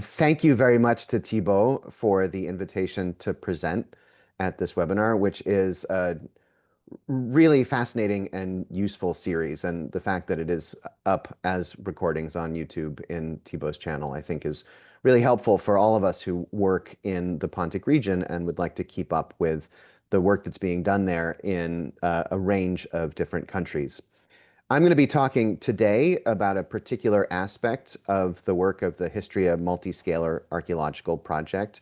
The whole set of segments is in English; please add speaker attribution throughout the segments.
Speaker 1: Thank you very much to Thibaut for the invitation to present at this webinar, which is a really fascinating and useful series. And the fact that it is up as recordings on YouTube in Thibaut's channel, I think is really helpful for all of us who work in the Pontic region and would like to keep up with the work that's being done there in a range of different countries. I'm going to be talking today about a particular aspect of the work of the Histria Multiscalar Archaeological Project.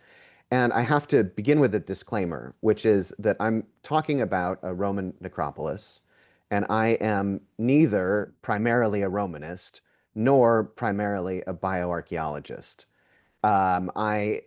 Speaker 1: And I have to begin with a disclaimer, which is that I'm talking about a Roman necropolis, and I am neither primarily a Romanist nor primarily a bioarchaeologist. I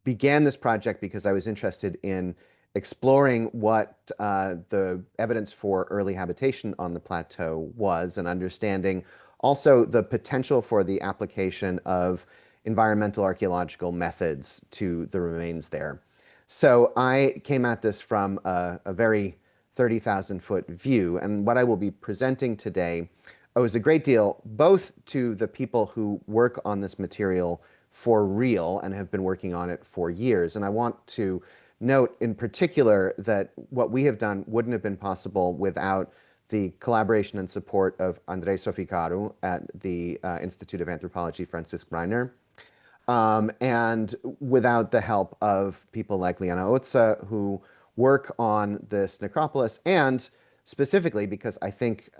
Speaker 1: began this project because I was interested in exploring what the evidence for early habitation on the plateau was and understanding also the potential for the application of environmental archaeological methods to the remains there. So I came at this from a very 30,000-foot view, and what I will be presenting today owes a great deal both to the people who work on this material for real and have been working on it for years. And I want to note in particular that what we have done wouldn't have been possible without the collaboration and support of Andrei Soficaru at the Institute of Anthropology, Francisc Reiner, and without the help of people like Liana Otza, who work on this necropolis, and specifically because I think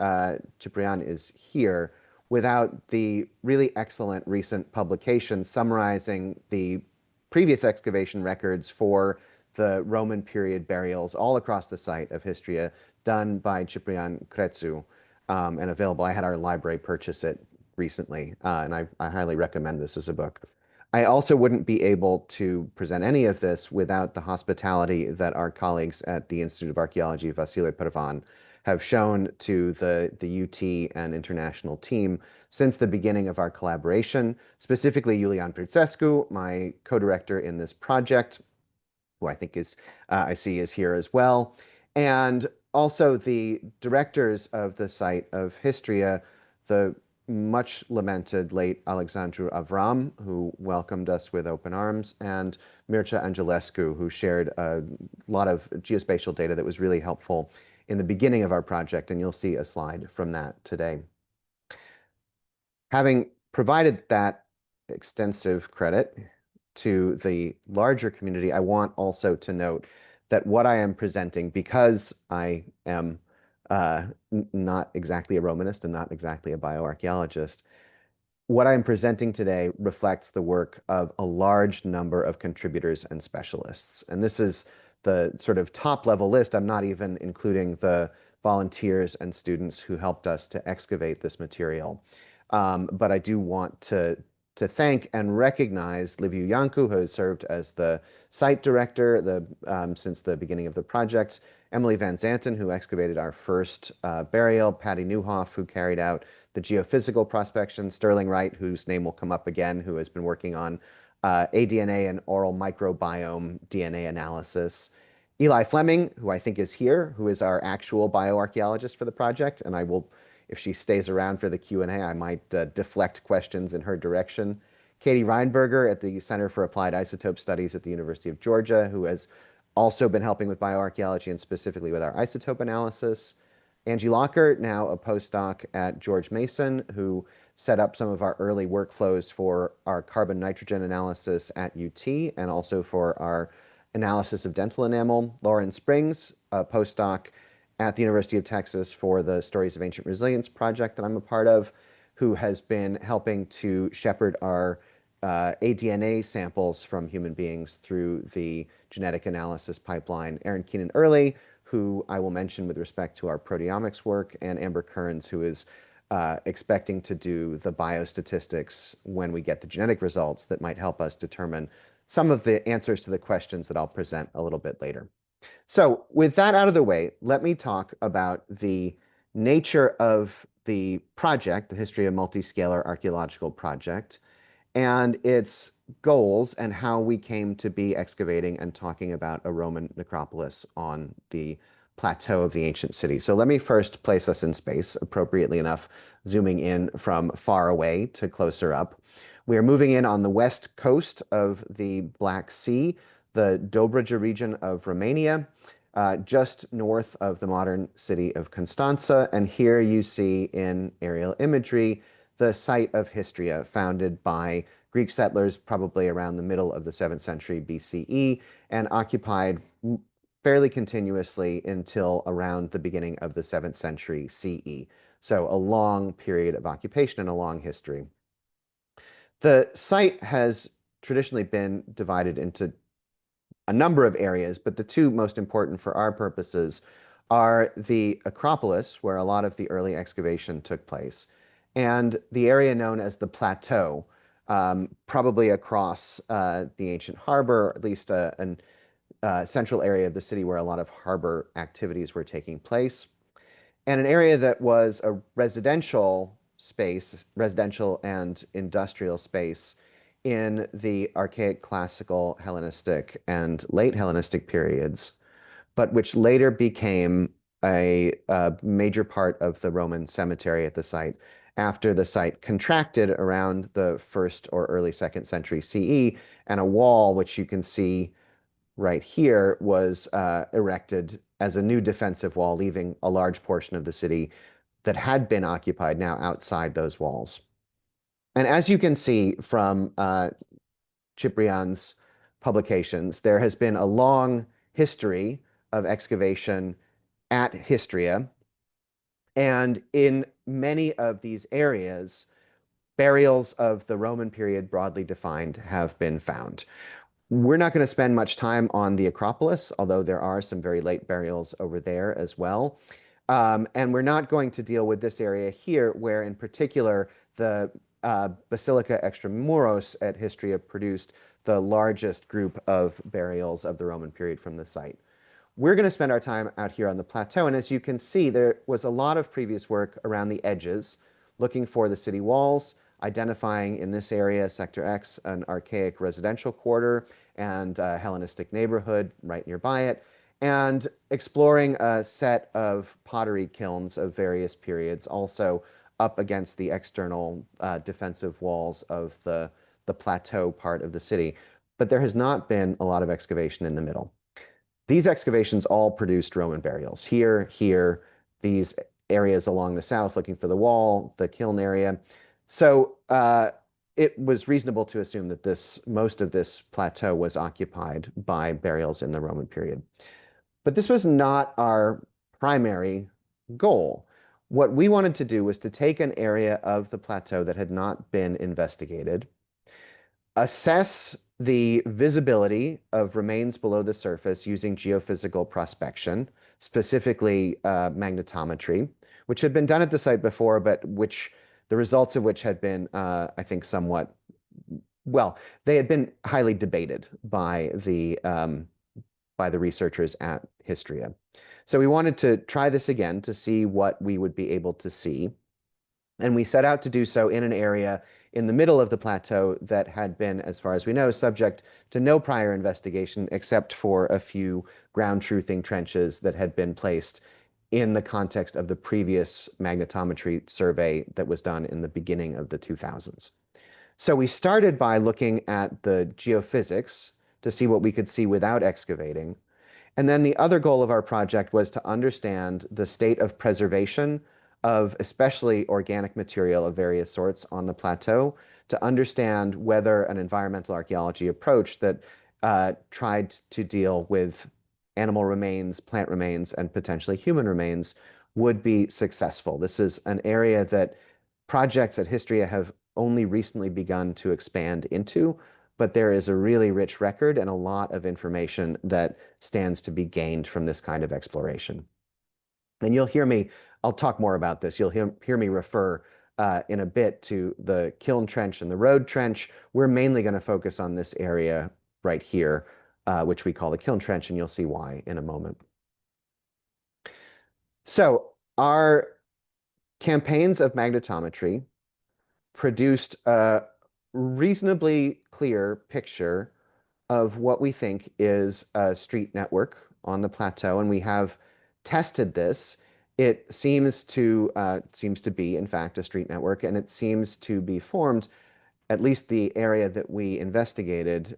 Speaker 1: Ciprian is here, without the really excellent recent publication summarizing the previous excavation records for the Roman period burials all across the site of Histria, done by Ciprian Crețu, and available. I had our library purchase it recently, and I highly recommend this as a book. I also wouldn't be able to present any of this without the hospitality that our colleagues at the Institute of Archaeology, Vasile Pârvan, have shown to the UT and international team since the beginning of our collaboration, specifically Iulian Prițescu, my co-director in this project, who I think is, I see is here as well, and also the directors of the site of Histria, the much lamented late Alexandru Avram, who welcomed us with open arms, and Mircea Angelescu, who shared a lot of geospatial data that was really helpful in the beginning of our project, and you'll see a slide from that today. Having provided that extensive credit to the larger community, I want also to note that what I am presenting, because I am not exactly a Romanist and not exactly a bioarchaeologist, what I'm presenting today reflects the work of a large number of contributors and specialists. And this is the sort of top level list. I'm not even including the volunteers and students who helped us to excavate this material. But I do want to thank and recognize Liviu Iancu, who has served as the site director since the beginning of the project, Emily Van Zanten, who excavated our first burial, Patty Newhoff, who carried out the geophysical prospection, Sterling Wright, whose name will come up again, who has been working on aDNA and oral microbiome DNA analysis, Eli Fleming, who I think is here, who is our actual bioarchaeologist for the project, and I will, if she stays around for the Q&A, I might deflect questions in her direction. Katie Reinberger at the Center for Applied Isotope Studies at the University of Georgia, who has also been helping with bioarchaeology and specifically with our isotope analysis. Angie Locker, now a postdoc at George Mason, who set up some of our early workflows for our carbon nitrogen analysis at UT and also for our analysis of dental enamel. Lauren Springs, a postdoc at the University of Texas for the Stories of Ancient Resilience project that I'm a part of, who has been helping to shepherd our aDNA samples from human beings through the genetic analysis pipeline. Erin Keenan Early, who I will mention with respect to our proteomics work, and Amber Kearns, who is expecting to do the biostatistics when we get the genetic results that might help us determine some of the answers to the questions that I'll present a little bit later. So with that out of the way, let me talk about the nature of the project, the Histria Multiscalar Archaeological Project, and its goals and how we came to be excavating and talking about a Roman necropolis on the plateau of the ancient city. So let me first place us in space, appropriately enough, zooming in from far away to closer up. We are moving in on the west coast of the Black Sea, the Dobruja region of Romania, just north of the modern city of Constanța. And here you see in aerial imagery the site of Histria, founded by Greek settlers probably around the middle of the 7th century BCE and occupied fairly continuously until around the beginning of the 7th century CE. So a long period of occupation and a long history. The site has traditionally been divided into a number of areas, but the two most important for our purposes are the Acropolis, where a lot of the early excavation took place, and the area known as the Plateau, probably across the ancient harbor, at least an central area of the city where a lot of harbor activities were taking place, and an area that was a residential space, residential and industrial space in the archaic, classical, Hellenistic, and late Hellenistic periods, but which later became a major part of the Roman cemetery at the site after the site contracted around the 1st or early 2nd century CE, and a wall, which you can see right here, was erected as a new defensive wall, leaving a large portion of the city that had been occupied now outside those walls. And as you can see from Ciprian's publications, there has been a long history of excavation at Histria. And in many of these areas, burials of the Roman period broadly defined have been found. We're not going to spend much time on the Acropolis, although there are some very late burials over there as well. And we're not going to deal with this area here, where in particular the Basilica Extramuros at Histria produced the largest group of burials of the Roman period from the site. We're going to spend our time out here on the plateau, and as you can see, there was a lot of previous work around the edges, looking for the city walls, identifying in this area, Sector X, an archaic residential quarter and a Hellenistic neighborhood right nearby it, and exploring a set of pottery kilns of various periods, also up against the external defensive walls of the plateau part of the city. But there has not been a lot of excavation in the middle. These excavations all produced Roman burials. Here, these areas along the south looking for the wall, the kiln area. So it was reasonable to assume that most of this plateau was occupied by burials in the Roman period. But this was not our primary goal. What we wanted to do was to take an area of the plateau that had not been investigated, assess the visibility of remains below the surface using geophysical prospection, specifically magnetometry, which had been done at the site before, but the results of which had been, I think, somewhat, well, they had been highly debated by the researchers at Histria. So we wanted to try this again to see what we would be able to see. And we set out to do so in an area in the middle of the plateau that had been, as far as we know, subject to no prior investigation except for a few ground truthing trenches that had been placed in the context of the previous magnetometry survey that was done in the beginning of the 2000s. So we started by looking at the geophysics to see what we could see without excavating. And then the other goal of our project was to understand the state of preservation of especially organic material of various sorts on the plateau, to understand whether an environmental archaeology approach that tried to deal with animal remains, plant remains, and potentially human remains would be successful. This is an area that projects at Histria have only recently begun to expand into, but there is a really rich record and a lot of information that stands to be gained from this kind of exploration. And you'll hear me, I'll talk more about this. You'll hear me refer in a bit to the kiln trench and the road trench. We're mainly going to focus on this area right here, which we call the kiln trench, and you'll see why in a moment. So our campaigns of magnetometry produced a reasonably clear picture of what we think is a street network on the plateau, and we have tested this. It seems to be, in fact, a street network, and it seems to be formed at least the area that we investigated,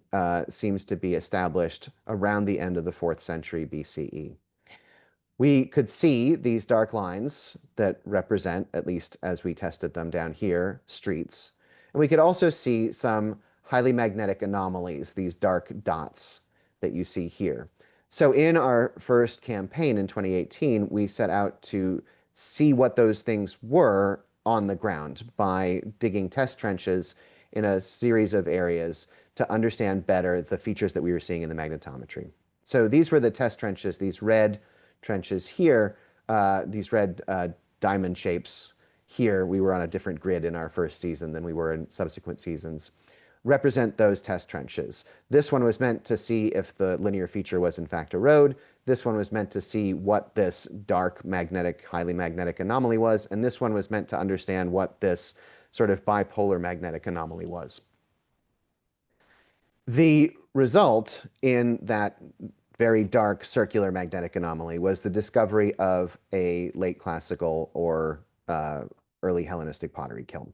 Speaker 1: seems to be established around the end of the 4th century BCE. We could see these dark lines that represent, at least as we tested them down here, streets. And we could also see some highly magnetic anomalies, these dark dots that you see here. So in our first campaign in 2018, we set out to see what those things were on the ground by digging test trenches in a series of areas to understand better the features that we were seeing in the magnetometry. So these were the test trenches, these red trenches here, these red diamond shapes here. We were on a different grid in our first season than we were in subsequent seasons, represent those test trenches. This one was meant to see if the linear feature was in fact a road. This one was meant to see what this dark magnetic, highly magnetic anomaly was. And this one was meant to understand what this sort of bipolar magnetic anomaly was. The result in that very dark circular magnetic anomaly was the discovery of a late classical or early Hellenistic pottery kiln.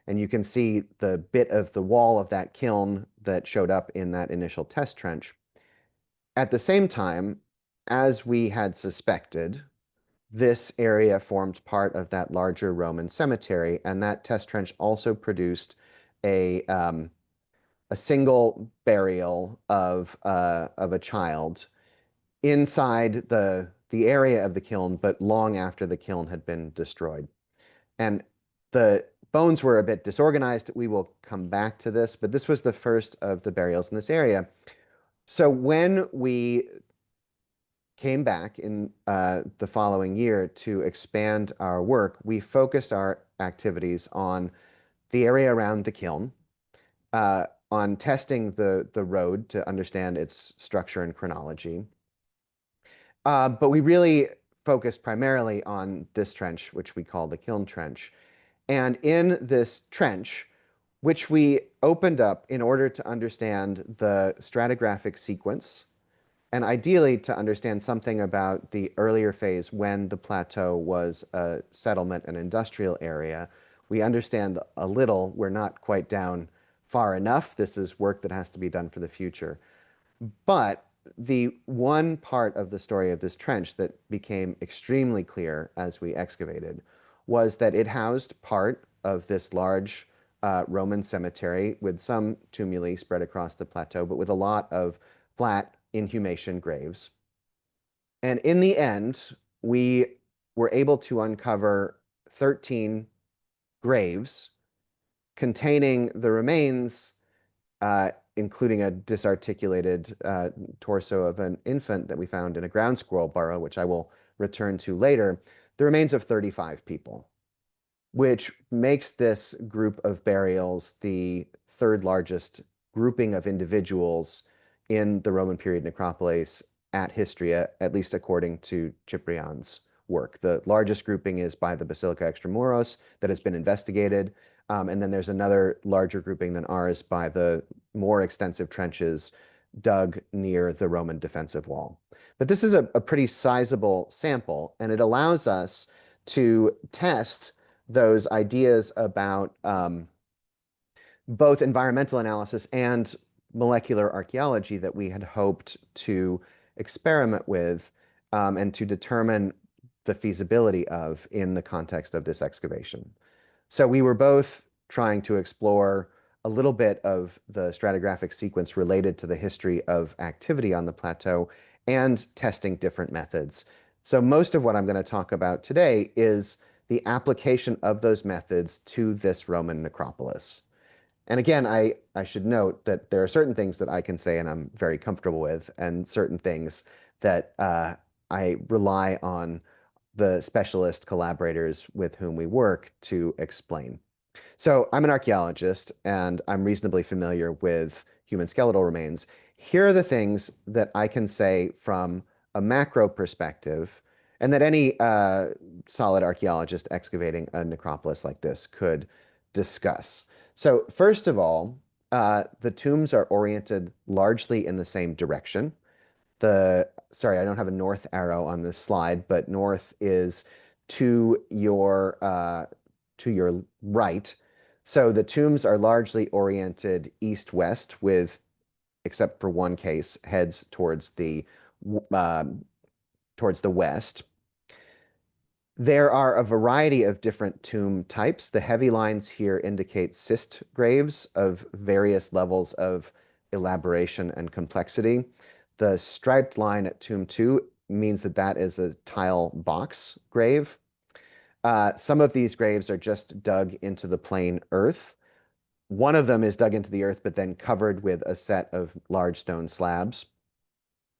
Speaker 1: And you can see the bit of the wall of that kiln that showed up in that initial test trench. At the same time, as we had suspected, this area formed part of that larger Roman cemetery, and that test trench also produced a single burial of a child inside the area of the kiln, but long after the kiln had been destroyed. And the bones were a bit disorganized. We will come back to this, but this was the first of the burials in this area. So when we came back in the following year to expand our work, we focused our activities on the area around the kiln, on testing the road to understand its structure and chronology. But we really focused primarily on this trench, which we call the kiln trench. And in this trench, which we opened up in order to understand the stratigraphic sequence, and ideally to understand something about the earlier phase when the plateau was a settlement and industrial area, we understand a little. We're not quite down far enough. This is work that has to be done for the future. But the one part of the story of this trench that became extremely clear as we excavated was that it housed part of this large Roman cemetery with some tumuli spread across the plateau, but with a lot of flat inhumation graves. And in the end, we were able to uncover 13 graves containing the remains, including a disarticulated torso of an infant that we found in a ground squirrel burrow, which I will return to later, the remains of 35 people, which makes this group of burials the third largest grouping of individuals in the Roman period necropolis at Histria, at least according to Ciprian's work. The largest grouping is by the Basilica Extramuros that has been investigated. And then there's another larger grouping than ours by the more extensive trenches dug near the Roman defensive wall. But this is a pretty sizable sample, and it allows us to test those ideas about both environmental analysis and molecular archaeology that we had hoped to experiment with and to determine the feasibility of in the context of this excavation. So we were both trying to explore a little bit of the stratigraphic sequence related to the history of activity on the plateau and testing different methods. So most of what I'm going to talk about today is the application of those methods to this Roman necropolis. And again, I should note that there are certain things that I can say and I'm very comfortable with, and certain things that I rely on the specialist collaborators with whom we work to explain. So I'm an archaeologist, and I'm reasonably familiar with human skeletal remains. Here are the things that I can say from a macro perspective, and that any solid archaeologist excavating a necropolis like this could discuss. So first of all, the tombs are oriented largely in the same direction. Sorry, I don't have a north arrow on this slide, but north is to your right. So the tombs are largely oriented east-west with, except for one case, heads uh, towards the west. There are a variety of different tomb types. The heavy lines here indicate cyst graves of various levels of elaboration and complexity. The striped line at tomb 2 means that that is a tile box grave. Some of these graves are just dug into the plain earth. One of them is dug into the earth, but then covered with a set of large stone slabs.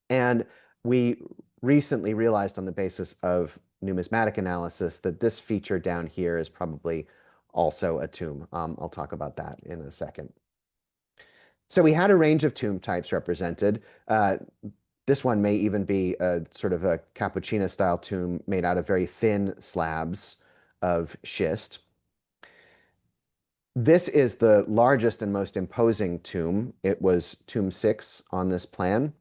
Speaker 1: And we recently realized on the basis of numismatic analysis that this feature down here is probably also a tomb. I'll talk about that in a second. So we had a range of tomb types represented. This one may even be a sort of a Cappuccina style tomb made out of very thin slabs of schist. This is the largest and most imposing tomb. It was tomb 6 on this plan.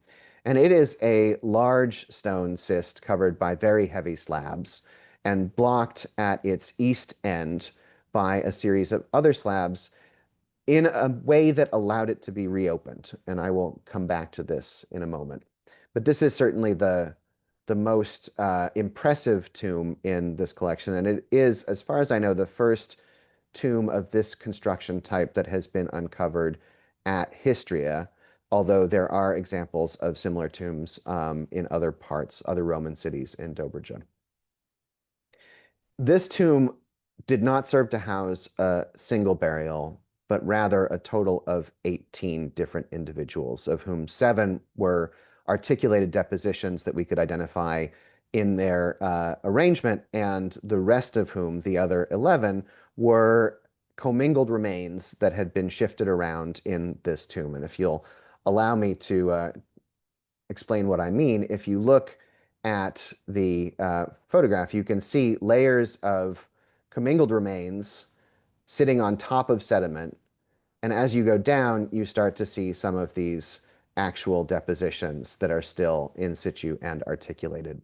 Speaker 1: And it is a large stone cyst covered by very heavy slabs and blocked at its east end by a series of other slabs in a way that allowed it to be reopened. And I will come back to this in a moment. But this is certainly the most impressive tomb in this collection. And it is, as far as I know, the first tomb of this construction type that has been uncovered at Histria, although there are examples of similar tombs in other parts, other Roman cities in Dobruja. This tomb did not serve to house a single burial, but rather a total of 18 different individuals, of whom 7 were articulated depositions that we could identify in their arrangement, and the rest of whom, the other 11, were commingled remains that had been shifted around in this tomb. And if you'll allow me to explain what I mean, if you look at the photograph, you can see layers of commingled remains sitting on top of sediment. And as you go down, you start to see some of these actual depositions that are still in situ and articulated.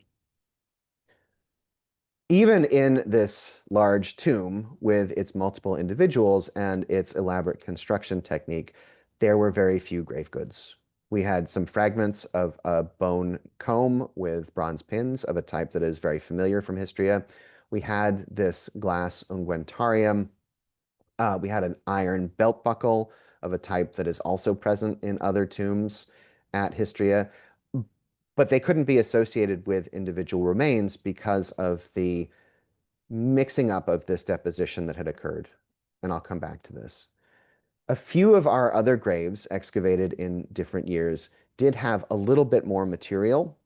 Speaker 1: Even in this large tomb with its multiple individuals and its elaborate construction technique, there were very few grave goods. We had some fragments of a bone comb with bronze pins of a type that is very familiar from Histria. We had this glass unguentarium. We had an iron belt buckle of a type that is also present in other tombs at Histria, but they couldn't be associated with individual remains because of the mixing up of this deposition that had occurred. And I'll come back to this. A few of our other graves excavated in different years did have a little bit more material.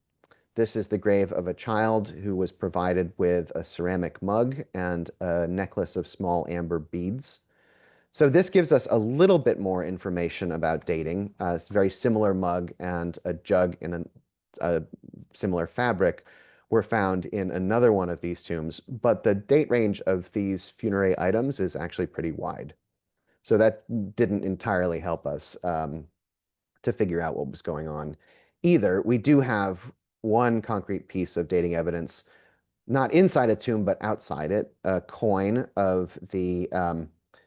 Speaker 1: This is the grave of a child who was provided with a ceramic mug and a necklace of small amber beads. So this gives us a little bit more information about dating. It's a very similar mug and a jug in a similar fabric were found in another one of these tombs, but the date range of these funerary items is actually pretty wide. So that didn't entirely help us to figure out what was going on either. We do have one concrete piece of dating evidence, not inside a tomb, but outside it, a coin of the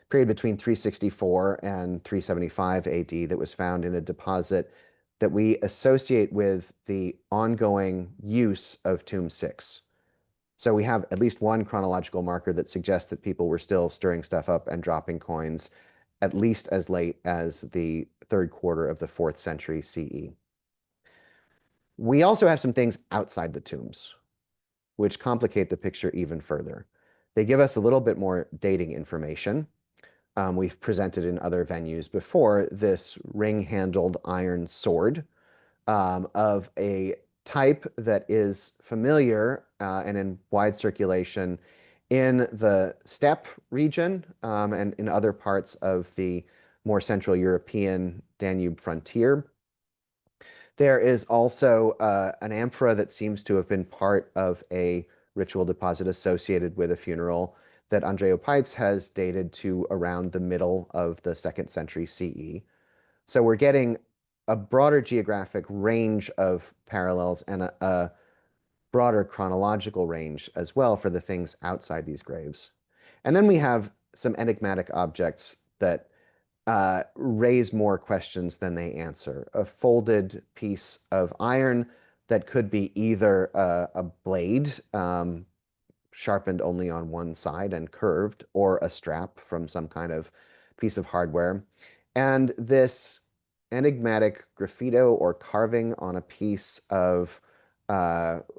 Speaker 1: period between 364 and 375 AD that was found in a deposit that we associate with the ongoing use of tomb 6. So we have at least one chronological marker that suggests that people were still stirring stuff up and dropping coins at least as late as the 3rd quarter of the 4th century CE. We also have some things outside the tombs, which complicate the picture even further. They give us a little bit more dating information. We've presented in other venues before this ring-handled iron sword of a type that is familiar and in wide circulation in the steppe region and in other parts of the more Central European Danube frontier. There is also an amphora that seems to have been part of a ritual deposit associated with a funeral that Andrei Opitz has dated to around the middle of the 2nd century CE. So we're getting a broader geographic range of parallels and a broader chronological range as well for the things outside these graves. And then we have some enigmatic objects that raise more questions than they answer. A folded piece of iron that could be either a blade, sharpened only on one side and curved, or a strap from some kind of piece of hardware. And this enigmatic graffito or carving on a piece of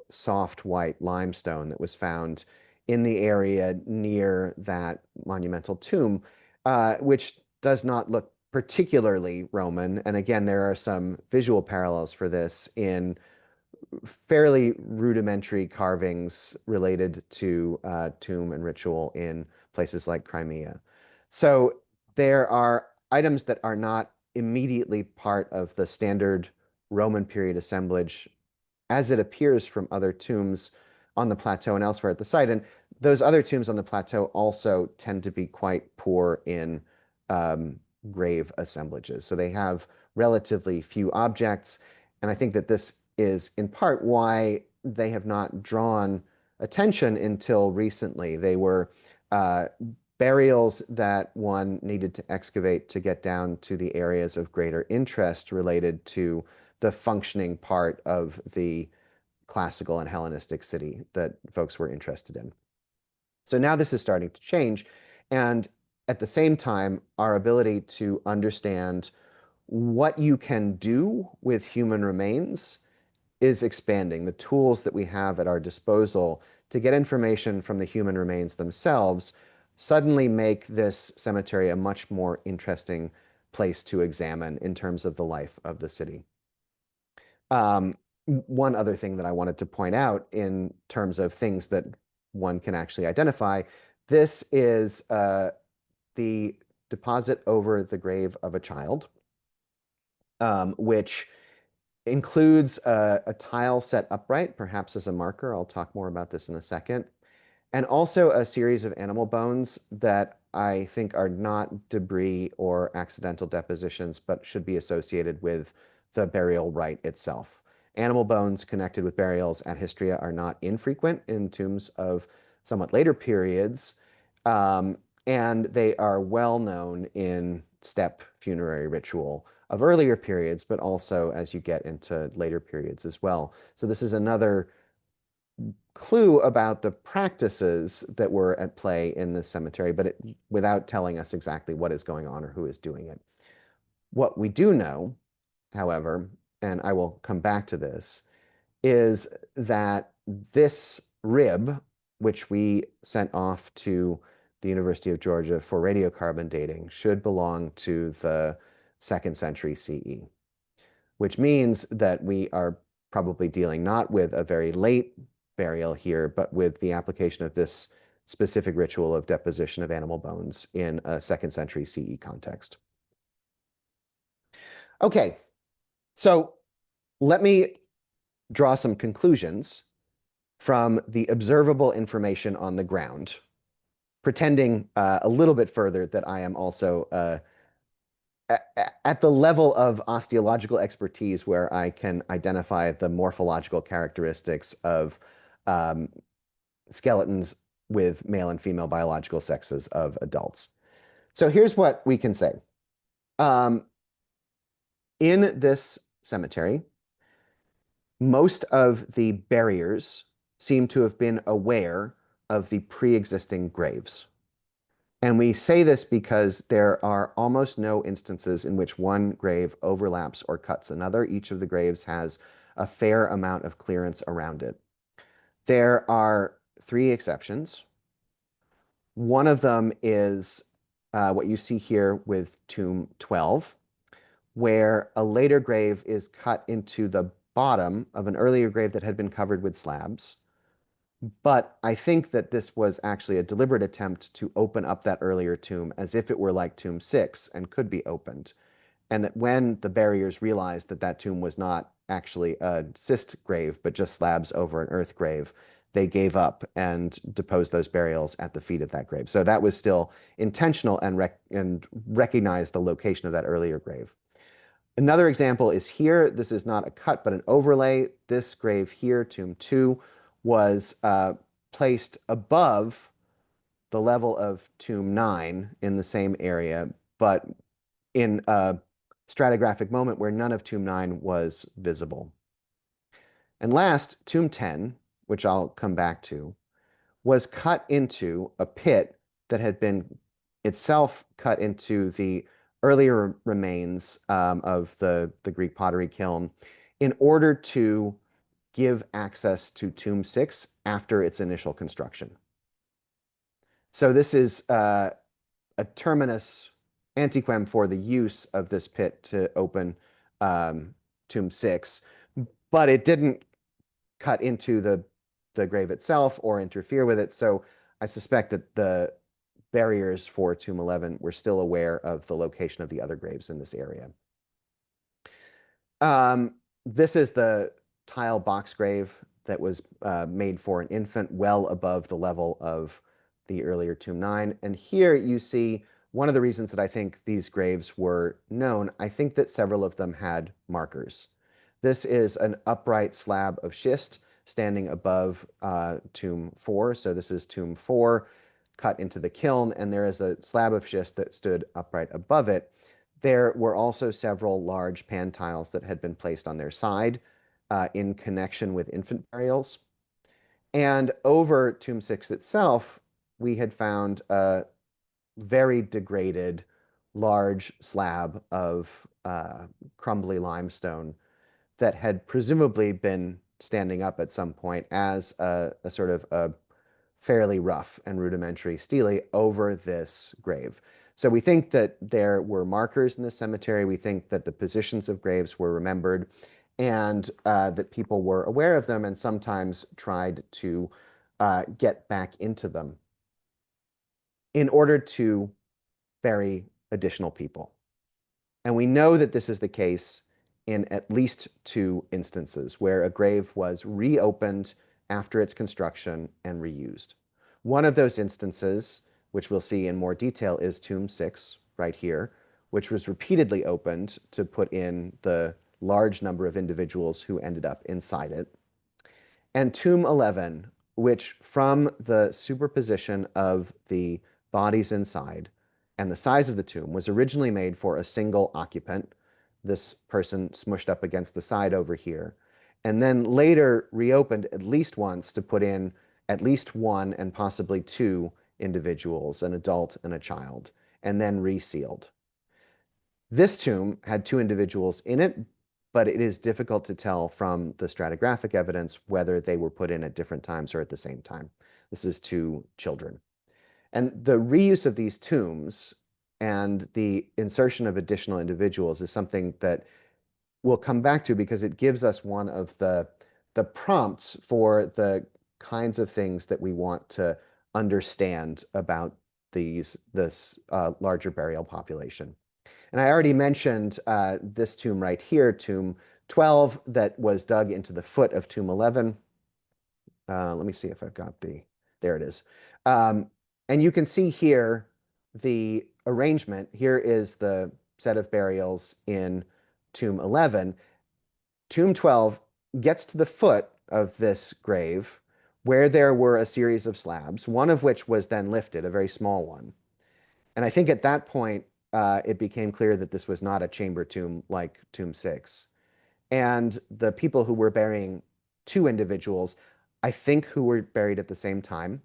Speaker 1: soft white limestone that was found in the area near that monumental tomb, which does not look particularly Roman. And again, there are some visual parallels for this in fairly rudimentary carvings related to tomb and ritual in places like Crimea. So there are items that are not immediately part of the standard Roman period assemblage as it appears from other tombs on the plateau and elsewhere at the site. And those other tombs on the plateau also tend to be quite poor in grave assemblages. So they have relatively few objects. And I think that this is in part why they have not drawn attention until recently. They were burials that one needed to excavate to get down to the areas of greater interest related to the functioning part of the classical and Hellenistic city that folks were interested in. So now this is starting to change. And at the same time, our ability to understand what you can do with human remains is expanding. The tools that we have at our disposal to get information from the human remains themselves suddenly make this cemetery a much more interesting place to examine in terms of the life of the city. One other thing that I wanted to point out in terms of things that one can actually identify, this is the deposit over the grave of a child, which includes a tile set upright, perhaps as a marker. I'll talk more about this in a second. And also a series of animal bones that I think are not debris or accidental depositions, but should be associated with the burial rite itself. Animal bones connected with burials at Histria are not infrequent in tombs of somewhat later periods, and they are well known in steppe funerary ritual of earlier periods, but also as you get into later periods as well. So this is another clue about the practices that were at play in this cemetery, but without telling us exactly what is going on or who is doing it. What we do know, however, and I will come back to this, is that this rib, which we sent off to the University of Georgia for radiocarbon dating, should belong to the 2nd century CE, which means that we are probably dealing not with a very late burial here, but with the application of this specific ritual of deposition of animal bones in a 2nd century CE context. Okay, so let me draw some conclusions from the observable information on the ground, pretending a little bit further that I am also at the level of osteological expertise where I can identify the morphological characteristics of skeletons with male and female biological sexes of adults. So here's what we can say. In this cemetery, most of the buriers seem to have been aware of the pre-existing graves. And we say this because there are almost no instances in which one grave overlaps or cuts another. Each of the graves has a fair amount of clearance around it. There are 3 exceptions. One of them is what you see here with tomb 12, where a later grave is cut into the bottom of an earlier grave that had been covered with slabs. But I think that this was actually a deliberate attempt to open up that earlier tomb as if it were like tomb 6 and could be opened. And that when the buriers realized that that tomb was not actually a cyst grave, but just slabs over an earth grave, they gave up and deposed those burials at the feet of that grave. So that was still intentional and recognized the location of that earlier grave. Another example is here. This is not a cut, but an overlay. This grave here, tomb 2, was placed above the level of tomb 9 in the same area, but in a stratigraphic moment where none of tomb 9 was visible. And last, tomb 10, which I'll come back to, was cut into a pit that had been itself cut into the earlier remains of the Greek pottery kiln in order to give access to tomb 6 after its initial construction. So this is a terminus antiquem for the use of this pit to open tomb 6, but it didn't cut into the grave itself or interfere with it. So I suspect that the barriers for tomb 11 were still aware of the location of the other graves in this area. This is the tile box grave that was made for an infant well above the level of the earlier tomb 9. And here you see one of the reasons that I think these graves were known. I think that several of them had markers. This is an upright slab of schist standing above tomb 4. So this is tomb 4 cut into the kiln, and there is a slab of schist that stood upright above it. There were also several large pan tiles that had been placed on their side in connection with infant burials. And over tomb 6 itself, we had found a very degraded large slab of crumbly limestone that had presumably been standing up at some point as a sort of a fairly rough and rudimentary stele over this grave. So we think that there were markers in the cemetery. We think that the positions of graves were remembered and that people were aware of them and sometimes tried to get back into them in order to bury additional people. And we know that this is the case in at least 2 instances where a grave was reopened after its construction and reused. One of those instances, which we'll see in more detail, is tomb 6 right here, which was repeatedly opened to put in the large number of individuals who ended up inside it. And tomb 11, which from the superposition of the bodies inside and the size of the tomb was originally made for a single occupant, this person smushed up against the side over here, and then later reopened at least once to put in at least 1 and possibly 2 individuals, an adult and a child, and then resealed. This tomb had 2 individuals in it, but it is difficult to tell from the stratigraphic evidence whether they were put in at different times or at the same time. This is 2 children. And the reuse of these tombs and the insertion of additional individuals is something that we'll come back to because it gives us one of the prompts for the kinds of things that we want to understand about this larger burial population. And I already mentioned this tomb right here, tomb 12, that was dug into the foot of tomb 11. Let me see if I've got there it is. And you can see here the arrangement. Here is the set of burials in tomb 11. Tomb 12 gets to the foot of this grave where there were a series of slabs, one of which was then lifted, a very small one. And I think at that point, it became clear that this was not a chamber tomb like tomb 6. And the people who were burying 2 individuals, I think who were buried at the same time.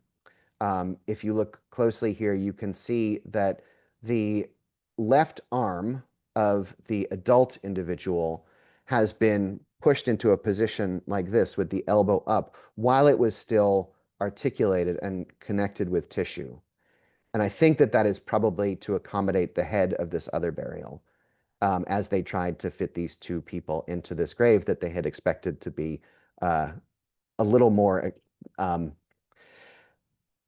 Speaker 1: If you look closely here, you can see that the left arm of the adult individual has been pushed into a position like this with the elbow up while it was still articulated and connected with tissue. And I think that that is probably to accommodate the head of this other burial as they tried to fit these 2 people into this grave that they had expected to be a little more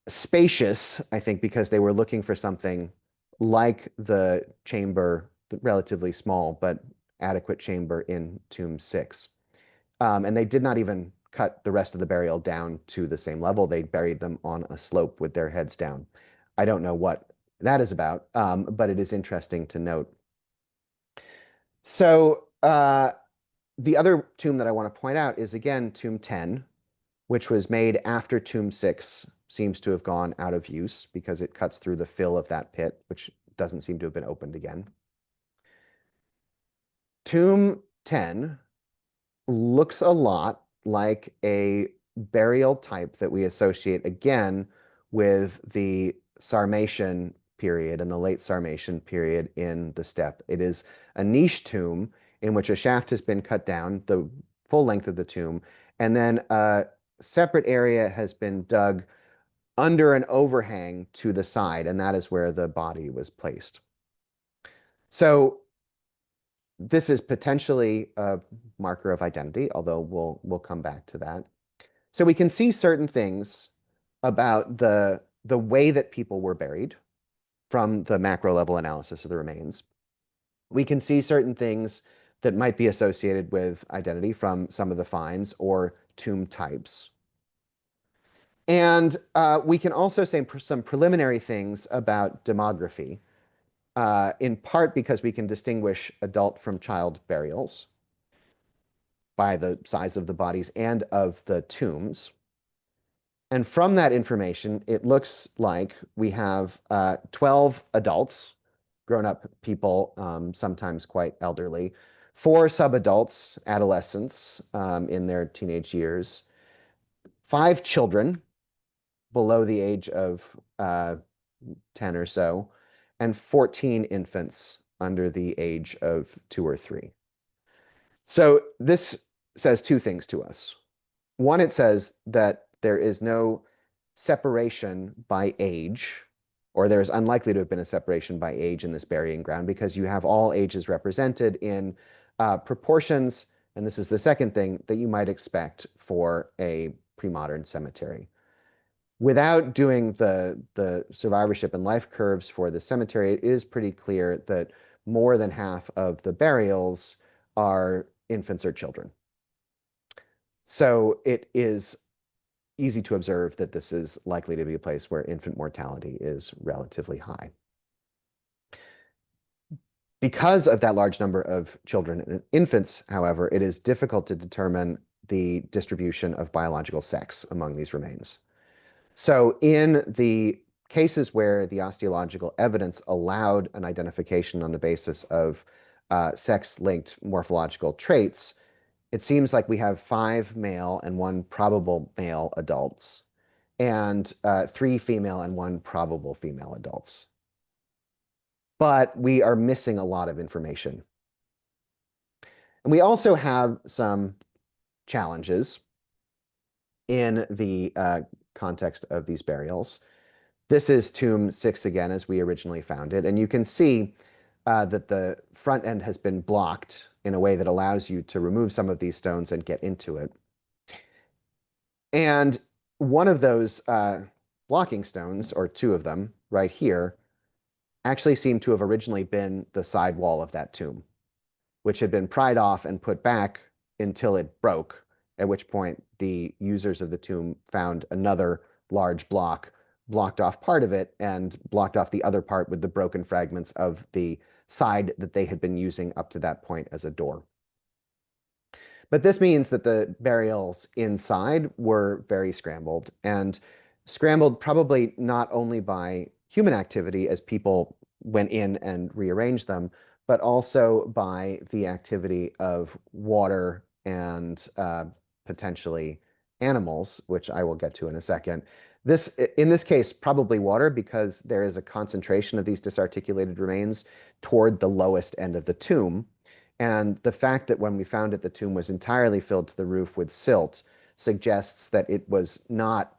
Speaker 1: spacious, I think, because they were looking for something like the chamber, the relatively small but adequate chamber in tomb 6. And they did not even cut the rest of the burial down to the same level. They buried them on a slope with their heads down. I don't know what that is about, but it is interesting to note. So the other tomb that I want to point out is, again, tomb 10. which was made after Tomb 6 seems to have gone out of use because it cuts through the fill of that pit, which doesn't seem to have been opened again. Tomb 10 looks a lot like a burial type that we associate again with the Sarmatian period and the late Sarmatian period in the steppe. It is a niche tomb in which a shaft has been cut down, the full length of the tomb, and then a separate area has been dug under an overhang to the side, and that is where the body was placed. So this is potentially a marker of identity, although we'll come back to that. So we can see certain things about the way that people were buried from the macro level analysis of the remains. We can see certain things that might be associated with identity from some of the finds or tomb types. And we can also say some preliminary things about demography, in part because we can distinguish adult from child burials by the size of the bodies and of the tombs. And from that information, it looks like we have 12 adults, grown-up people, sometimes quite elderly, 4 subadults, adolescents in their teenage years, 5 children below the age of 10 or so, and 14 infants under the age of 2 or 3. So this says 2 things to us. One, it says that there is no separation by age, or there is unlikely to have been a separation by age in this burying ground because you have all ages represented in proportions, and this is the second thing that you might expect for a pre-modern cemetery. Without doing the survivorship and life curves for the cemetery, it is pretty clear that more than half of the burials are infants or children. So it is easy to observe that this is likely to be a place where infant mortality is relatively high. Because of that large number of children and infants, however, it is difficult to determine the distribution of biological sex among these remains. So in the cases where the osteological evidence allowed an identification on the basis of sex-linked morphological traits, it seems like we have 5 male and 1 probable male adults, and 3 female and 1 probable female adults. But we are missing a lot of information. And we also have some challenges in the context of these burials. This is tomb 6 again, as we originally found it, and you can see that the front end has been blocked in a way that allows you to remove some of these stones and get into it. And one of those blocking stones, or 2 of them right here, actually seem to have originally been the side wall of that tomb, which had been pried off and put back until it broke, at which point the users of the tomb found another large block, blocked off part of it, and blocked off the other part with the broken fragments of the side that they had been using up to that point as a door. But this means that the burials inside were very scrambled, and scrambled probably not only by human activity as people went in and rearranged them, but also by the activity of water and potentially animals, which I will get to in a second. In this case, probably water, because there is a concentration of these disarticulated remains toward the lowest end of the tomb. And the fact that when we found it, the tomb was entirely filled to the roof with silt suggests that it was not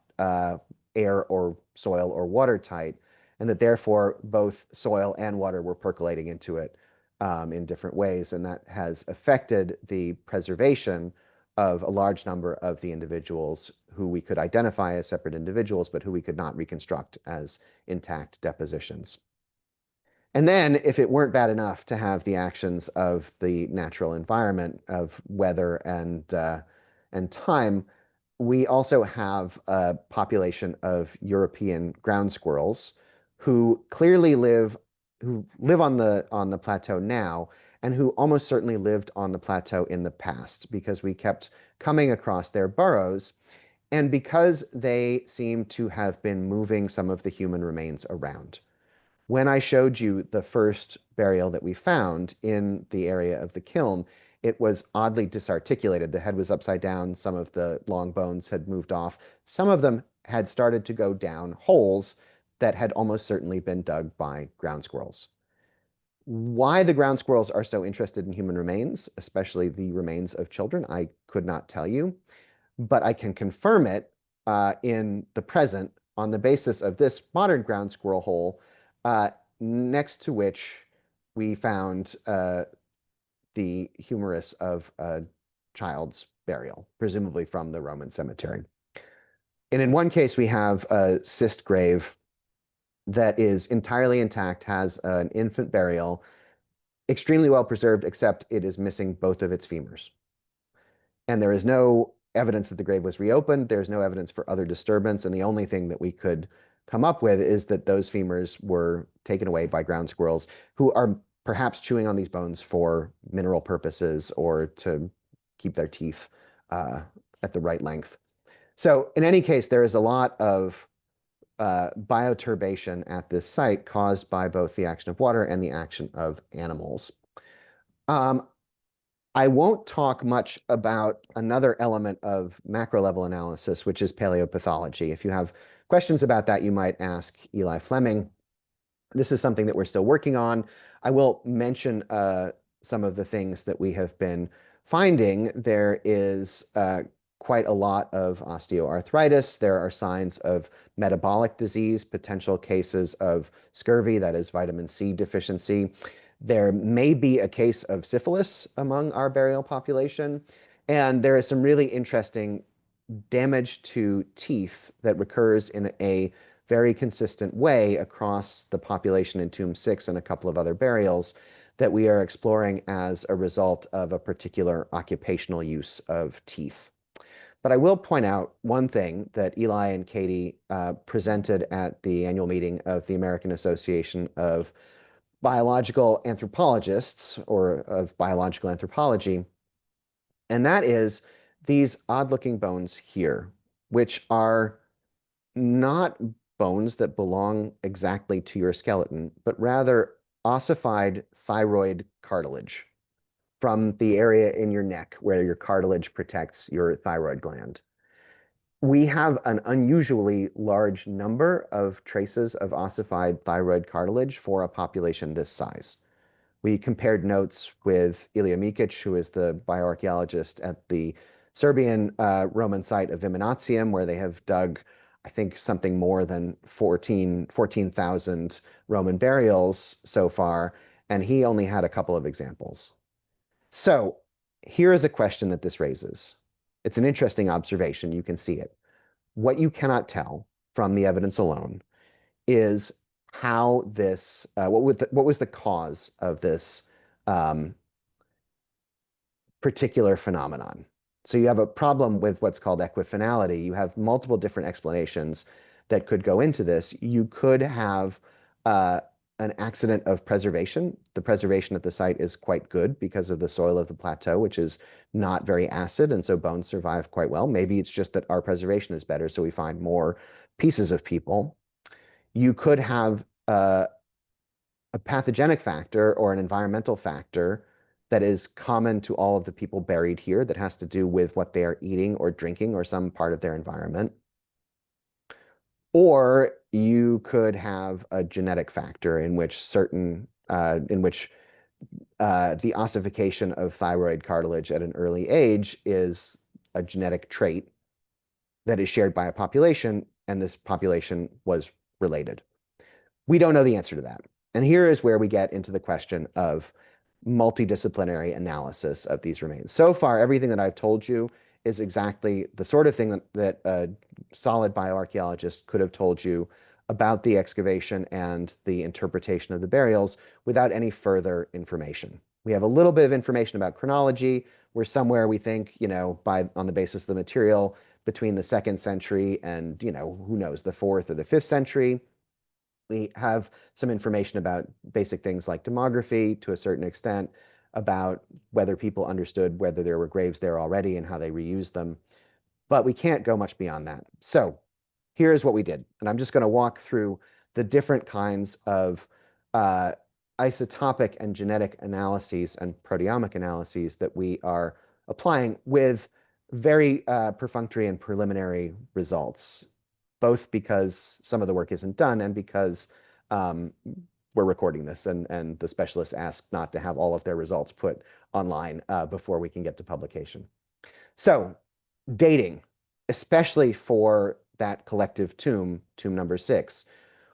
Speaker 1: air or soil or watertight, and that therefore both soil and water were percolating into it in different ways. And that has affected the preservation of a large number of the individuals who we could identify as separate individuals, but who we could not reconstruct as intact depositions. And then, if it weren't bad enough to have the actions of the natural environment, of weather and time, we also have a population of European ground squirrels who clearly live on the plateau now, and who almost certainly lived on the plateau in the past, because we kept coming across their burrows. and because they seem to have been moving some of the human remains around. When I showed you the first burial that we found in the area of the kiln, it was oddly disarticulated. The head was upside down. Some of the long bones had moved off. Some of them had started to go down holes that had almost certainly been dug by ground squirrels. Why the ground squirrels are so interested in human remains, especially the remains of children, I could not tell you, but I can confirm it in the present on the basis of this modern ground squirrel hole, uh, next to which we found the humerus of a child's burial, presumably from the Roman cemetery. And in one case, we have a cyst grave that is entirely intact, has an infant burial, extremely well preserved, except it is missing both of its femurs. And there is no evidence that the grave was reopened. There's no evidence for other disturbance. And the only thing that we could come up with is that those femurs were taken away by ground squirrels who are perhaps chewing on these bones for mineral purposes or to keep their teeth at the right length. So in any case, there is a lot of bioturbation at this site caused by both the action of water and the action of animals. I won't talk much about another element of macro level analysis, which is paleopathology. If you have questions about that, you might ask Eli Fleming. This is something that we're still working on. I will mention some of the things that we have been finding. There is quite a lot of osteoarthritis. There are signs of metabolic disease, potential cases of scurvy, that is vitamin C deficiency. There may be a case of syphilis among our burial population. And there is some really interesting damage to teeth that recurs in a very consistent way across the population in Tomb 6 and a couple of other burials that we are exploring as a result of a particular occupational use of teeth. But I will point out one thing that Eli and Katie presented at the annual meeting of the American Association of Biological Anthropologists, or of biological anthropology, and that is these odd-looking bones here, which are not bones that belong exactly to your skeleton, but rather ossified thyroid cartilage from the area in your neck where your cartilage protects your thyroid gland. We have an unusually large number of traces of ossified thyroid cartilage for a population this size. We compared notes with Ilija Mikic, who is the bioarchaeologist at the Serbian Roman site of Viminacium, where they have dug, I think, something more than 14,000 Roman burials so far, and he only had a couple of examples. So here is a question that this raises. It's an interesting observation. You can see it. What you cannot tell from the evidence alone is how this, what was the cause of this particular phenomenon. So you have a problem with what's called equifinality. You have multiple different explanations that could go into this. You could have an accident of preservation. The preservation at the site is quite good because of the soil of the plateau, which is not very acid, and so bones survive quite well. Maybe it's just that our preservation is better, so we find more pieces of people. You could have a pathogenic factor or an environmental factor that is common to all of the people buried here that has to do with what they are eating or drinking or some part of their environment. Or you could have a genetic factor in which the ossification of thyroid cartilage at an early age is a genetic trait that is shared by a population, and this population was related. We don't know the answer to that. And here is where we get into the question of multidisciplinary analysis of these remains. So far, everything that I've told you is exactly the sort of thing that a solid bioarchaeologist could have told you about the excavation and the interpretation of the burials without any further information. We have a little bit of information about chronology. We're somewhere, we think, on the basis of the material, between the 2nd century and, who knows, the 4th or the 5th century. We have some information about basic things like demography to a certain extent, about whether people understood whether there were graves there already and how they reused them. but we can't go much beyond that. So here's what we did. And I'm just going to walk through the different kinds of uh, isotopic and genetic analyses and proteomic analyses that we are applying with very perfunctory and preliminary results, both because some of the work isn't done and because um, we're recording this and the specialists asked not to have all of their results put online before we can get to publication. So dating, especially for that collective tomb number 6,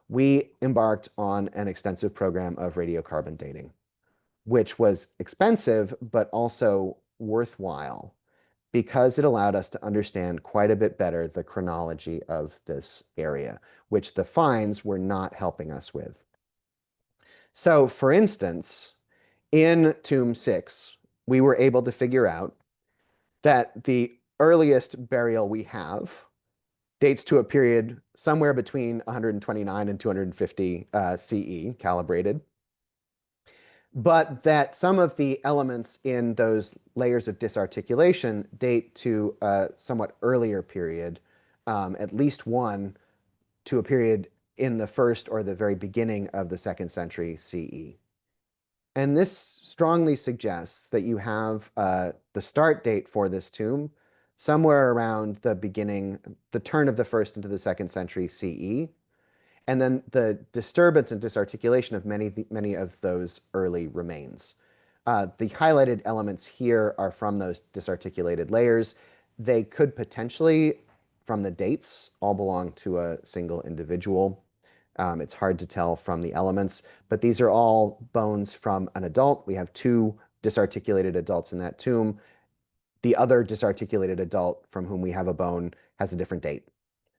Speaker 1: we embarked on an extensive program of radiocarbon dating, which was expensive, but also worthwhile because it allowed us to understand quite a bit better the chronology of this area, which the finds were not helping us with. So, for instance, in tomb 6, we were able to figure out that the earliest burial we have dates to a period somewhere between 129 and 250 CE, calibrated, but that some of the elements in those layers of disarticulation date to a somewhat earlier period, at least one to a period in the first or the very beginning of the 2nd century CE. And this strongly suggests that you have the start date for this tomb somewhere around the beginning, the turn of the 1st into the 2nd century CE, and then the disturbance and disarticulation of many of those early remains. The highlighted elements here are from those disarticulated layers. They could potentially, from the dates, all belong to a single individual. It's hard to tell from the elements, but these are all bones from an adult. We have 2 disarticulated adults in that tomb. The other disarticulated adult from whom we have a bone has a different date.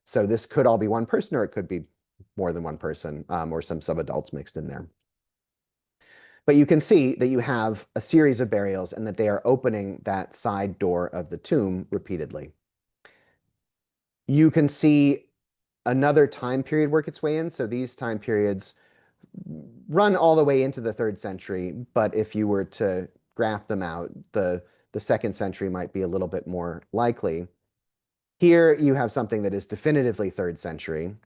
Speaker 1: So this could all be one person, or it could be more than one person, or some subadults mixed in there. But you can see that you have a series of burials and that they are opening that side door of the tomb repeatedly. You can see another time period work its way in. So these time periods run all the way into the 3rd century, but if you were to graph them out, the 2nd century might be a little bit more likely. Here you have something that is definitively 3rd century.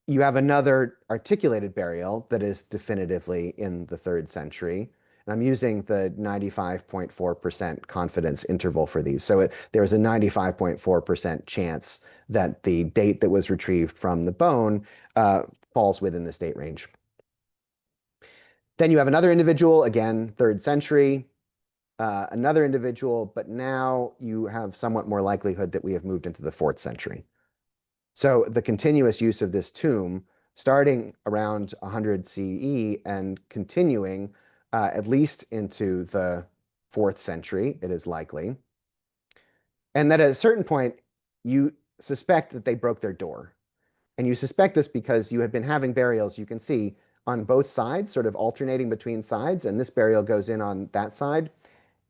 Speaker 1: You have another articulated burial that is definitively in the 3rd century. And I'm using the 95.4% confidence interval for these. So there is a 95.4% chance that the date that was retrieved from the bone falls within this date range. Then you have another individual, again, 3rd century, another individual, but now you have somewhat more likelihood that we have moved into the 4th century. So the continuous use of this tomb, starting around 100 CE and continuing at least into the 4th century, it is likely. And that at a certain point, you suspect that they broke their door. And you suspect this because you have been having burials, you can see, on both sides, sort of alternating between sides, and this burial goes in on that side.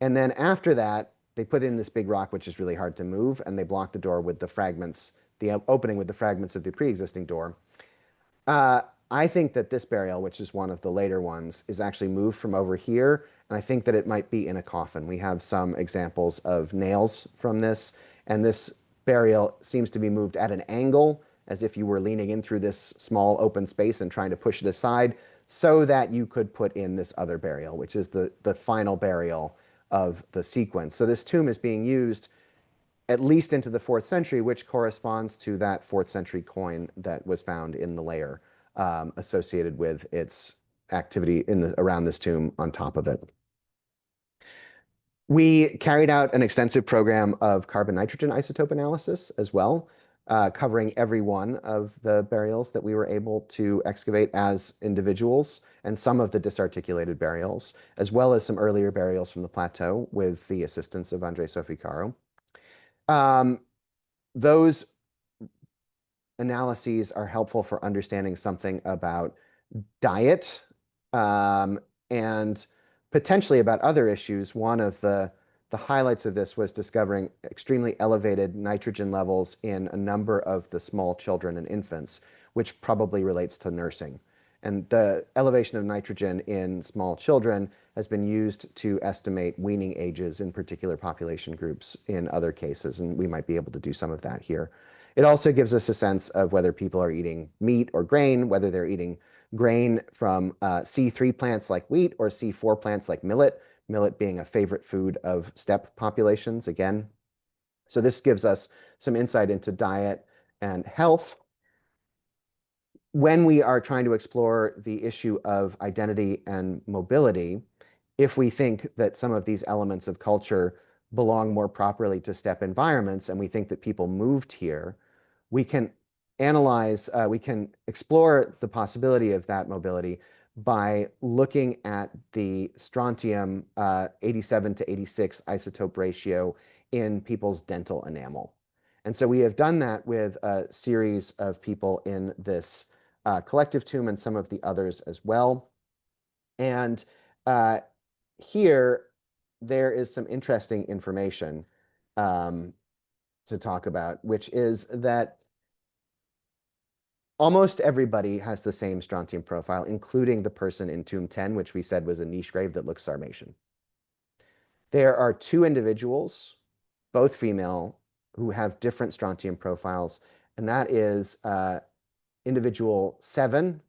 Speaker 1: And then after that, they put in this big rock, which is really hard to move, and they block the door with the fragments, the opening with the fragments of the pre-existing door. I think that this burial, which is one of the later ones, is actually moved from over here, and I think that it might be in a coffin. We have some examples of nails from this, and this burial seems to be moved at an angle, as if you were leaning in through this small open space and trying to push it aside, so that you could put in this other burial, which is the final burial of the sequence. So this tomb is being used at least into the 4th century, which corresponds to that 4th century coin that was found in the layer associated with its activity around this tomb on top of it. We carried out an extensive program of carbon-nitrogen isotope analysis as well, covering every one of the burials that we were able to excavate as individuals, and some of the disarticulated burials, as well as some earlier burials from the Plateau with the assistance of Andrei Soficaro. Those analyses are helpful for understanding something about diet and potentially about other issues. One of the highlights of this was discovering extremely elevated nitrogen levels in a number of the small children and infants, which probably relates to nursing. And the elevation of nitrogen in small children has been used to estimate weaning ages in particular population groups in other cases, and we might be able to do some of that here. It also gives us a sense of whether people are eating meat or grain, whether they're eating grain from C3 plants like wheat or C4 plants like millet, millet being a favorite food of steppe populations again. So this gives us some insight into diet and health. When we are trying to explore the issue of identity and mobility, if we think that some of these elements of culture belong more properly to steppe environments, and we think that people moved here, we can analyze, we can explore the possibility of that mobility by looking at the strontium 87 to 86 isotope ratio in people's dental enamel. And so we have done that with a series of people in this collective tomb and some of the others as well. And here, there is some interesting information to talk about, which is that almost everybody has the same strontium profile, including the person in tomb 10, which we said was a niche grave that looks Sarmatian. There are two individuals, both female, who have different strontium profiles, and that is individual 7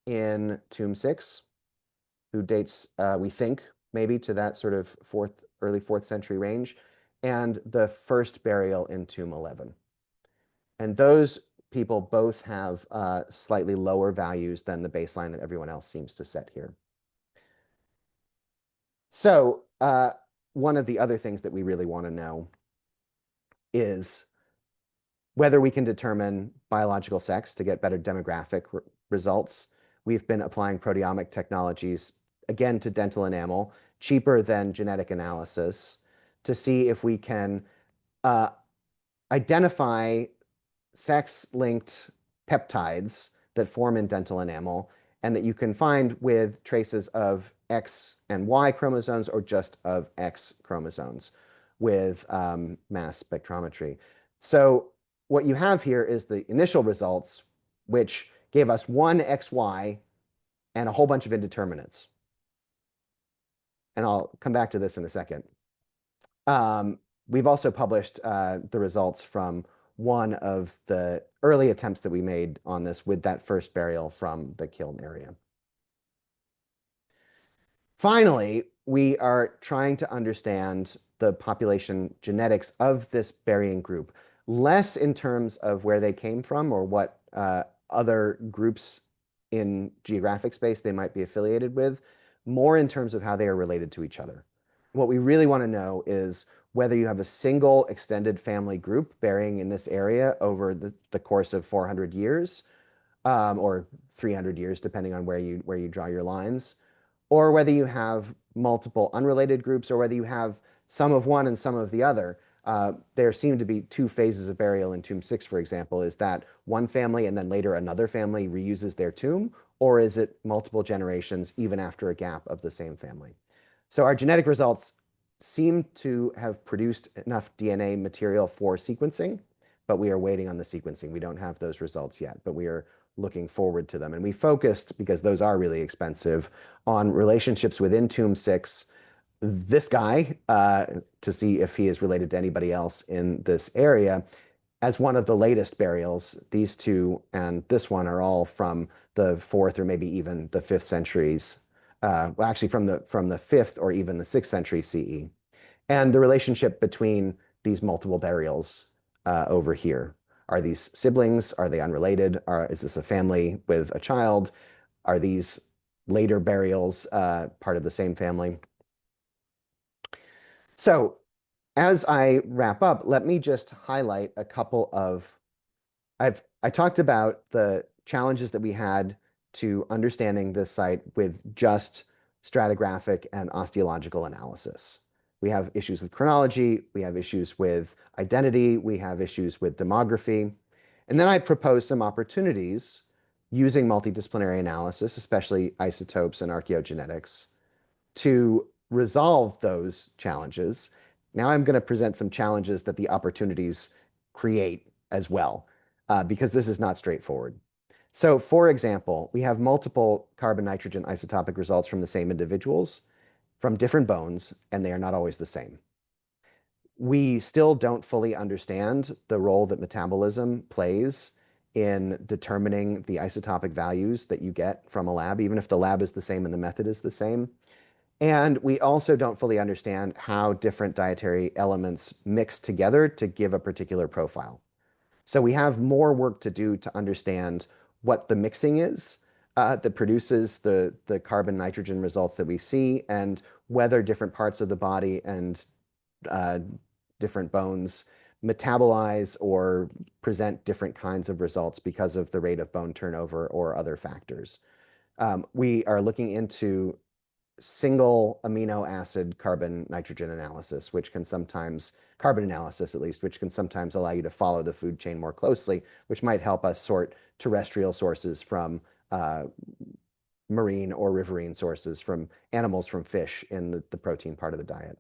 Speaker 1: in tomb 6, who dates, we think, maybe to that sort of early 4th century range, and the first burial in tomb 11. And those people both have slightly lower values than the baseline that everyone else seems to set here. So one of the other things that we really want to know is whether we can determine biological sex to get better demographic results. We've been applying proteomic technologies, again, to dental enamel, cheaper than genetic analysis, to see if we can identify sex-linked peptides that form in dental enamel and that you can find with traces of X and Y chromosomes or just of X chromosomes with mass spectrometry. So what you have here is the initial results, which gave us one XY and a whole bunch of indeterminates. And I'll come back to this in a second. We've also published the results from one of the early attempts that we made on this with that first burial from the kiln area. Finally, we are trying to understand the population genetics of this burying group, less in terms of where they came from or what other groups in geographic space they might be affiliated with, more in terms of how they are related to each other. What we really want to know is whether you have a single extended family group burying in this area over the course of 400 years, or 300 years, depending on where you draw your lines, or whether you have multiple unrelated groups, or whether you have some of one and some of the other. There seem to be two phases of burial in tomb 6, for example. Is that one family and then later another family reuses their tomb, or is it multiple generations even after a gap of the same family? So our genetic results seem to have produced enough DNA material for sequencing, but we are waiting on the sequencing. We don't have those results yet, but we are looking forward to them. And we focused, because those are really expensive, on relationships within tomb 6, this guy, to see if he is related to anybody else in this area. As one of the latest burials, these two and this one are all from the 4th or maybe even the 5th centuries. Well, actually from the 5th or even the 6th century CE. And the relationship between these multiple burials over here. Are these siblings? Are they unrelated? Is this a family with a child? Are these later burials part of the same family? So as I wrap up, let me just highlight a couple of, I talked about the challenges that we had to understanding this site with just stratigraphic and osteological analysis. We have issues with chronology, we have issues with identity, we have issues with demography. And then I proposed some opportunities using multidisciplinary analysis, especially isotopes and archaeogenetics, to resolve those challenges. Now I'm going to present some challenges that the opportunities create as well, because this is not straightforward. So for example, we have multiple carbon-nitrogen isotopic results from the same individuals, from different bones, and they are not always the same. We still don't fully understand the role that metabolism plays in determining the isotopic values that you get from a lab, even if the lab is the same and the method is the same. And we also don't fully understand how different dietary elements mix together to give a particular profile. So we have more work to do to understand what the mixing is that produces the carbon nitrogen results that we see, and whether different parts of the body and uh, different bones metabolize or present different kinds of results because of the rate of bone turnover or other factors. We are looking into single amino acid carbon nitrogen analysis, which can sometimes, carbon analysis at least, which can sometimes allow you to follow the food chain more closely, which might help us sort terrestrial sources from marine or riverine sources, from animals, from fish in the protein part of the diet.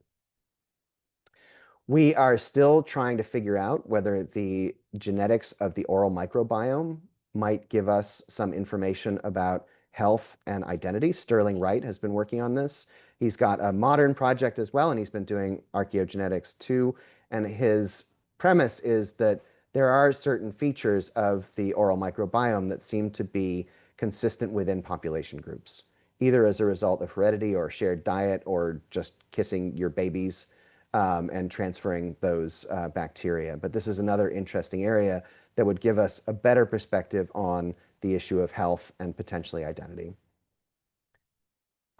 Speaker 1: We are still trying to figure out whether the genetics of the oral microbiome might give us some information about health and identity. Sterling Wright has been working on this. He's got a modern project as well, and he's been doing archaeogenetics too. And his premise is that there are certain features of the oral microbiome that seem to be consistent within population groups, either as a result of heredity or shared diet or just kissing your babies and transferring those bacteria. But this is another interesting area that would give us a better perspective on the issue of health and potentially identity.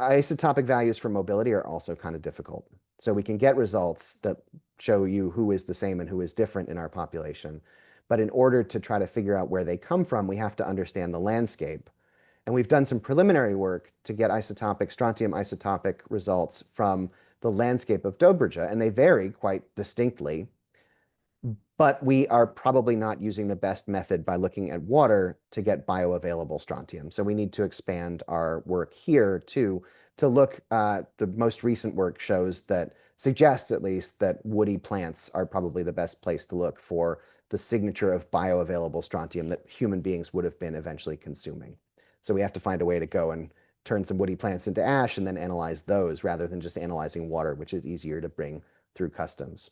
Speaker 1: Isotopic values for mobility are also kind of difficult. So we can get results that show you who is the same and who is different in our population. But in order to try to figure out where they come from, we have to understand the landscape. And we've done some preliminary work to get strontium isotopic results from the landscape of Dobruja, and they vary quite distinctly. But we are probably not using the best method by looking at water to get bioavailable strontium. So we need to expand our work here too, to look, the most recent work suggests at least that woody plants are probably the best place to look for the signature of bioavailable strontium that human beings would have been eventually consuming. So we have to find a way to go and turn some woody plants into ash and then analyze those rather than just analyzing water, which is easier to bring through customs.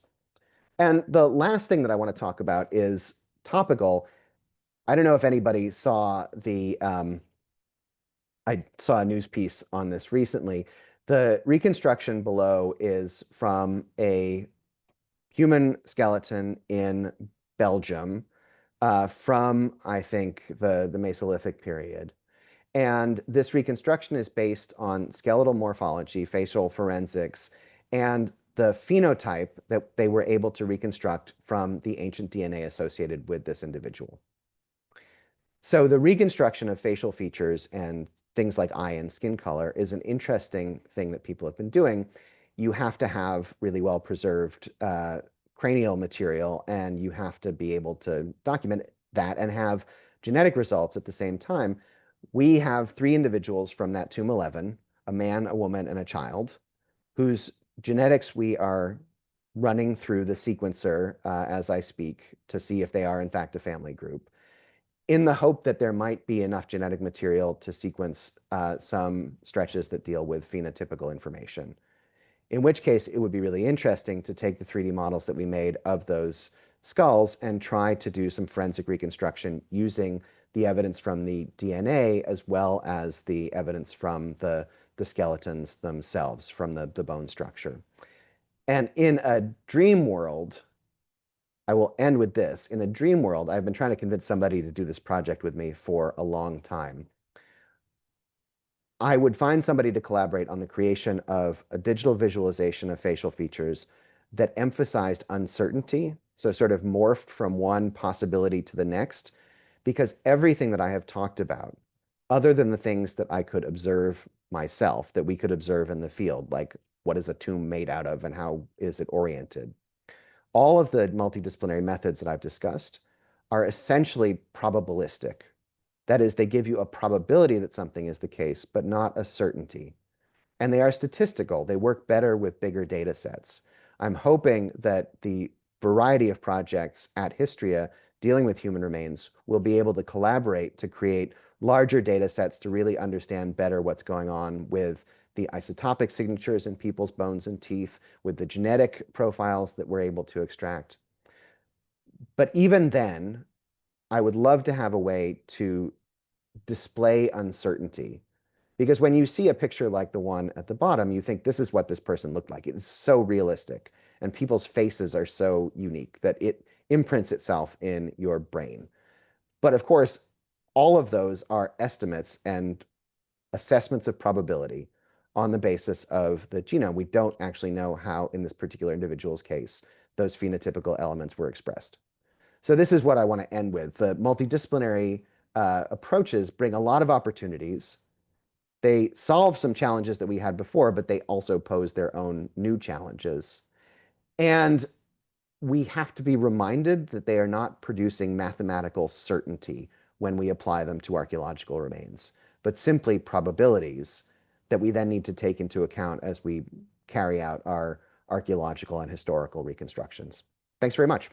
Speaker 1: And the last thing that I want to talk about is topical. I don't know if anybody saw I saw a news piece on this recently. The reconstruction below is from a human skeleton in Belgium from, I think, the Mesolithic period. And this reconstruction is based on skeletal morphology, facial forensics, and the phenotype that they were able to reconstruct from the ancient DNA associated with this individual. So the reconstruction of facial features and things like eye and skin color is an interesting thing that people have been doing. You have to have really well preserved cranial material, and you have to be able to document that and have genetic results at the same time. We have 3 individuals from that tomb 11, a man, a woman, and a child, whose genetics we are running through the sequencer as I speak to see if they are in fact a family group, in the hope that there might be enough genetic material to sequence some stretches that deal with phenotypical information. In which case, it would be really interesting to take the 3D models that we made of those skulls and try to do some forensic reconstruction using the evidence from the DNA as well as the evidence from the skeletons themselves, from the bone structure. And in a dream world, I will end with this. In a dream world, I've been trying to convince somebody to do this project with me for a long time. I would find somebody to collaborate on the creation of a digital visualization of facial features that emphasized uncertainty, so sort of morphed from one possibility to the next, because everything that I have talked about, other than the things that I could observe myself, that we could observe in the field, like what is a tomb made out of and how is it oriented, all of the multidisciplinary methods that I've discussed are essentially probabilistic. That is, they give you a probability that something is the case, but not a certainty. And they are statistical. They work better with bigger data sets. I'm hoping that the variety of projects at Histria dealing with human remains will be able to collaborate to create larger data sets to really understand better what's going on with the isotopic signatures in people's bones and teeth, with the genetic profiles that we're able to extract. But even then, I would love to have a way to display uncertainty. Because when you see a picture like the one at the bottom, you think this is what this person looked like. It's so realistic. And people's faces are so unique that it imprints itself in your brain. But of course, all of those are estimates and assessments of probability on the basis of the genome. We don't actually know how, in this particular individual's case, those phenotypical elements were expressed. So this is what I want to end with. The multidisciplinary approaches bring a lot of opportunities. They solve some challenges that we had before, but they also pose their own new challenges. And we have to be reminded that they are not producing mathematical certainty when we apply them to archaeological remains, but simply probabilities that we then need to take into account as we carry out our archaeological and historical reconstructions. Thanks very much.